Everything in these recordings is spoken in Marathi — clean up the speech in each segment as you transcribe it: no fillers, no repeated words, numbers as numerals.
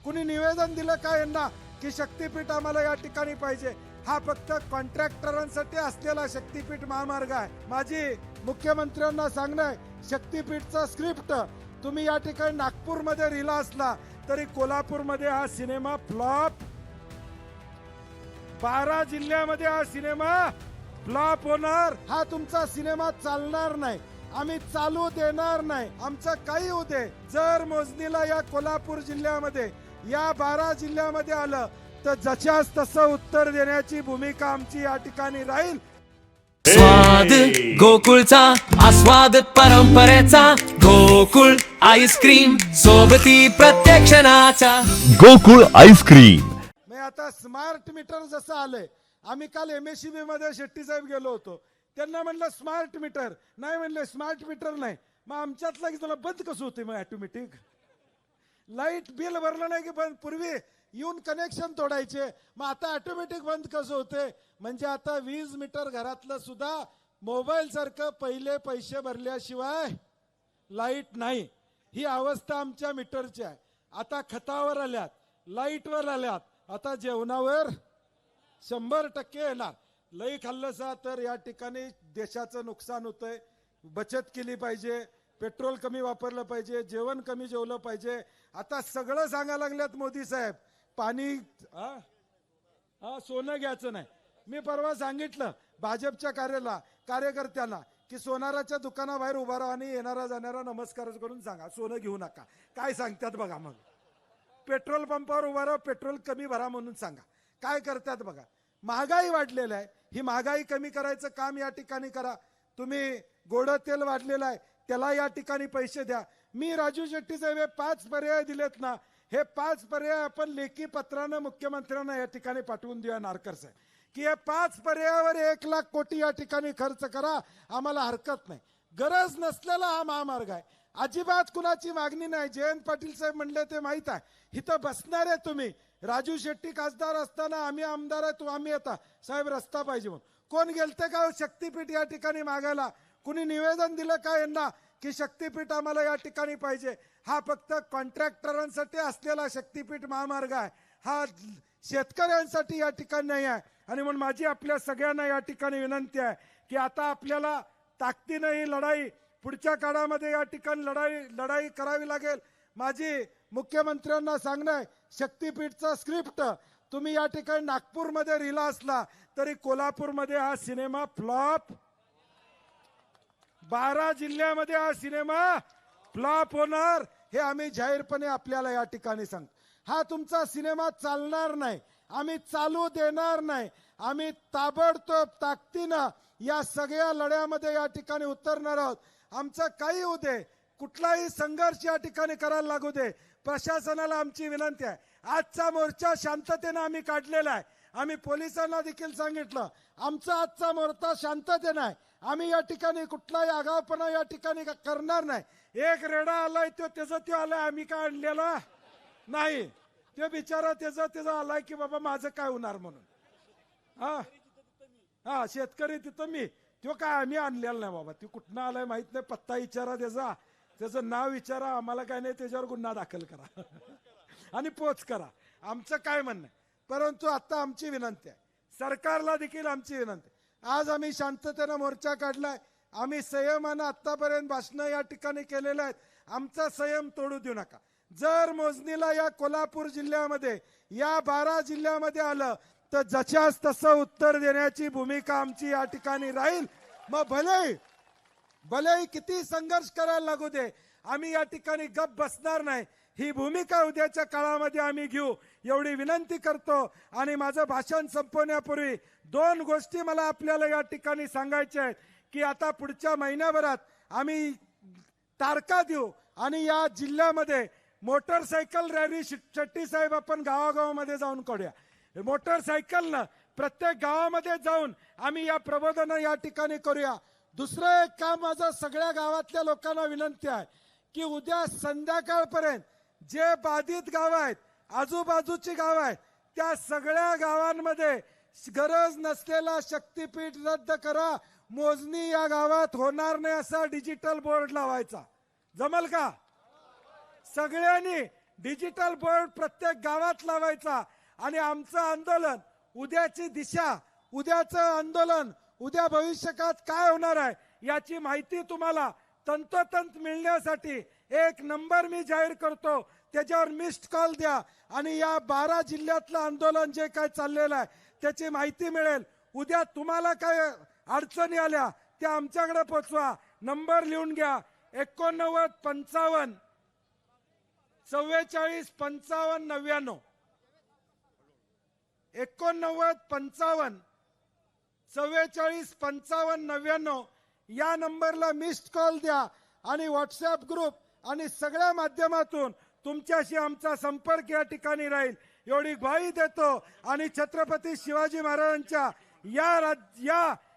कुणी निवेदन दिलं का यांना की शक्तीपीठ आम्हाला या ठिकाणी पाहिजे? हा फक्त कॉन्ट्रॅक्टरांसाठी असलेला शक्तीपीठ महामार्ग आहे। माझी मुख्यमंत्र्यांना सांगणं आहे, शक्तीपीठचा स्क्रिप्ट तुम्ही या ठिकाणी नागपूरमध्ये रिला असला तरी कोल्हापूरमध्ये हा सिनेमा फ्लॉप, 12 जिल्ह्यामध्ये हा सिनेमा फ्लॉप होणार। हा तुमचा सिनेमा चालणार नाही, आम्ही चालू देणार नाही। आमचं काही होऊ दे, जर मोजणीला या कोल्हापूर जिल्ह्यामध्ये या 12 जिल्ह्यामध्ये आलं तर जशास तसं उत्तर देण्याची भूमिका आमची या ठिकाणी राहील। स्वाद गोकुळचा आस्वाद परंपरेचा, गोकुळ आईस्क्रीम सोबती प्रत्येक क्षणाचा, गोकुळ आईस्क्रीम। मी आता स्मार्ट मीटर जसं आलंय, आम्ही काल MSCB मध्ये शेट्टी साहेब गेलो होतो, त्यांना म्हणलं स्मार्ट मीटर नाही, म्हणले स्मार्ट मीटर नाही। मग आमच्यातला की तुला बंद कसं होते मग ऑटोमॅटिक? लाईट बिल भरलं नाही की बंद, पूर्वी येऊन कनेक्शन तोडायचे, मग आता ऑटोमॅटिक बंद कसं होते? म्हणजे आता वीज मीटर घरातलं सुद्धा मोबाईल सारखं पहिले पैसे भरल्याशिवाय लाईट नाही। ही अवस्था आमच्या मीटरची आहे। आता खतावर आल्यात, लाईटवर आल्यात, आता जेवणावर 100% येणार। लई खाल्लंसा तर या ठिकाणी देशाचं नुकसान होतंय। बचत केली पाहिजे, पेट्रोल कमी वापरलं पाहिजे, जेवण कमी जेवलं पाहिजे। आता सगळं सांगायला लागल्यात मोदी साहेब, पाणी सोनं घ्यायचं नाही। मी परवा सांगितलं भाजपच्या कार्यकर्त्यांना की सोनाराच्या दुकानाबाहेर उभा राहा आणि येणारा जाणारा नमस्कार करून सांगा सोनं घेऊ नका। काय सांगतात बघा। मग पेट्रोल पंपावर उभा राहा, पेट्रोल कमी भरा म्हणून सांगा। काय करतात बघा। महागाई वाढलेलं आहे, ही महागाई कमी करायचं काम या ठिकाणी करा। तुम्ही गोड तेल वाढलेलं आहे, त्याला या ठिकाणी पैसे द्या। मी राजू शेट्टी साहेब 5 पर्याय दिलेत ना, हे 5 पर्याय आपण लेखी पत्रानं मुख्यमंत्र्यांना या ठिकाणी पाठवून देऊया नारकर साहेब, की या 5 पर्यायावर 1 लाख कोटी या ठिकाणी खर्च करा, आम्हाला हरकत नाही। गरज नसलेला हा महामार्ग आहे, अजिबात कुणाची मागणी नाही। जयंत पाटील साहेब म्हणले ते माहित आहे, इथं बसणार आहे तुम्ही। राजू शेट्टी खासदार असताना आम्ही आमदार आहे, तू आम्ही येता साहेब रस्ता पाहिजे म्हणून कोण गेलते का शक्तीपीठ या ठिकाणी मागायला? कुणी निवेदन दिलं का यांना की शक्तीपीठ आम्हाला या ठिकाणी पाहिजे? हा फक्त कॉन्ट्रॅक्टरांसाठी असलेला शक्तीपीठ महामार्ग आहे, हा शेतकऱ्यांसाठी या ठिकाणी नाही आहे। आणि म्हणून माझी आपल्या सगळ्यांना या ठिकाणी विनंती आहे की आता आपल्याला ताकदीनं ही लढाई पुढच्या काळामध्ये या ठिकाणी लढाई करावी लागेल। माझी मुख्यमंत्र्यांना सांगणं आहे, शक्तीपीठचा स्क्रिप्ट तुम्ही या ठिकाणी नागपूरमध्ये रिला असला तरी कोल्हापूरमध्ये हा सिनेमा फ्लॉप, 12 जिल्ह्यामध्ये हा सिनेमा फ्लॉप होणार। हे आम्ही जाहीरपणे आपल्याला या ठिकाणी सांगतो। हा तुमचा सिनेमा चालणार नाही, आम्ही चालू देणार नाही। आम्ही ताबडतोब ताकदीनं या सगळ्या लढ्यामध्ये या ठिकाणी उतरणार आहोत। आमचं काही होऊ दे, कुठलाही संघर्ष या ठिकाणी करायला लागू दे। प्रशासनाला आमची विनंती आहे, आजचा मोर्चा शांततेनं आम्ही काढलेला आहे। आम्ही पोलिसांना देखील सांगितलं, आमचा आजचा मोर्चा शांततेनं आहे, आम्ही या ठिकाणी कुठलाही आगाऊपणा या ठिकाणी करणार नाही। एक रेडा आलाय त्याचं आलाय, आम्ही काय आणलेला नाही। ते बिचारा त्याचं आलाय की बाबा माझं काय होणार म्हणून। हा शेतकरी तिथं मी, तो काय आम्ही आणलेला नाही बाबा। ती कुठनं आलाय माहित नाही, पत्ता विचारा त्याचं नाव विचारा, आम्हाला काय नाही, त्याच्यावर गुन्हा दाखल करा आणि पोच करा, आमचं काय म्हणणं। परंतु आता आमची विनंती आहे, सरकारला देखील आमची विनंती, आज आम्ही शांततेनं मोर्चा काढलाय, आम्ही संयमानं आतापर्यंत भाषणं या ठिकाणी केलेलं आहेत, आमचा संयम तोडू देऊ नका। जर मोजणीला या कोल्हापूर जिल्ह्यामध्ये या 12 जिल्ह्यामध्ये आलं तर जशास तसं उत्तर देण्याची भूमिका आमची या ठिकाणी राहील। मग भले किती संघर्ष करायला लागू दे, आम्ही या ठिकाणी गप बसणार नाही। ही भूमिका उद्याच्या काळामध्ये आम्ही घेऊ एवढी विनंती करतो। आणि माझं भाषण संपवण्यापूर्वी 2 गोष्टी मला आपल्याला या ठिकाणी सांगायच्या आहेत की आता पुढच्या महिन्याभरात आम्ही तारखा देऊ आणि या जिल्ह्यामध्ये मोटरसायकल रॅली शेट्टी साहेब आपण गावागावामध्ये जाऊन करूया। मोटरसायकलनं प्रत्येक गावामध्ये जाऊन आम्ही या प्रबोधन या ठिकाणी करूया। दुसरं एक काम माझं सगळ्या गावातल्या लोकांना विनंती आहे की उद्या संध्याकाळपर्यंत जे बाधित गाव आहेत, आजूबाजूची गाव आहेत, त्या सगळ्या गावांमध्ये गरज नसलेला शक्तीपीठ रद्द करा, मोजणी या गावात होणार नाही असा डिजिटल बोर्ड लावायचा। जमल का? सगळ्यांनी डिजिटल बोर्ड प्रत्येक गावात लावायचा आणि आमचं आंदोलन, उद्याची दिशा, उद्याचं आंदोलन, उद्या भविष्यकाळात काय होणार आहे याची माहिती तुम्हाला तंतोतंत मिळण्यासाठी एक नंबर मी जाहीर करतो, त्याच्यावर मिस्ड कॉल द्या आणि या 12 जिल्ह्यातलं आंदोलन जे काय चाललेलं आहे त्याची माहिती मिळेल. उद्या तुम्हाला काय अडचणी आल्या त्या आमच्याकडे पोचवा. नंबर लिहून घ्या 89 55 44 55 99. 89 55 44 55 99 या नंबरला मिस्ड कॉल द्या आणि व्हॉट्सअप ग्रुप आणि सगळ्या माध्यमातून तुमच्याशी आमचा संपर्क या ठिकाणी राहील एवढी ग्वाही देतो. आणि छत्रपती शिवाजी महाराजांच्या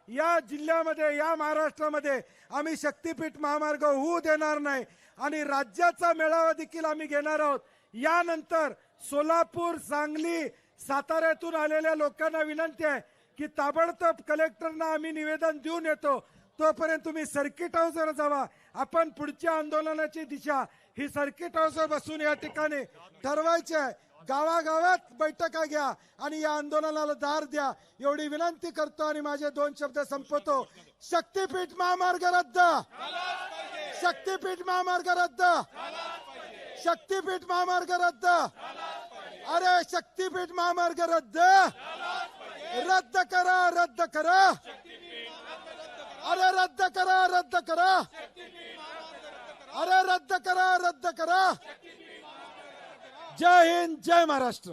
या जिल्ह्यामध्ये, या महाराष्ट्रामध्ये आम्ही शक्तीपीठ महामार्ग होऊ देणार नाही आणि राज्याचा मेळावा देखील आम्ही घेणार आहोत. यानंतर सोलापूर, सांगली, साताऱ्यातून आलेल्या लोकांना विनंती आहे की ताबडतोब कलेक्टरना आम्ही निवेदन देऊन येतो. तोपर्यंत तुम्ही सर्किट हाऊसवर जावा. आपण पुढच्या आंदोलनाची दिशा ही सर्किट हाऊसवर बसून या ठिकाणी ठरवायची आहे. गावागावात बैठका घ्या आणि या आंदोलनाला दार द्या एवढी विनंती करतो आणि माझे 2 शब्द संपवतो. शक्तीपीठ महामार्ग रद्द, शक्तीपीठ महामार्ग रद्द, शक्तीपीठ महामार्ग रद्द, अरे शक्तीपीठ महामार्ग रद्द, रद्द करा, रद्द करा, अरे रद्द करा, रद्द करा, अरे रद्द करा, रद्द करा. जय हिंद, जय महाराष्ट्र.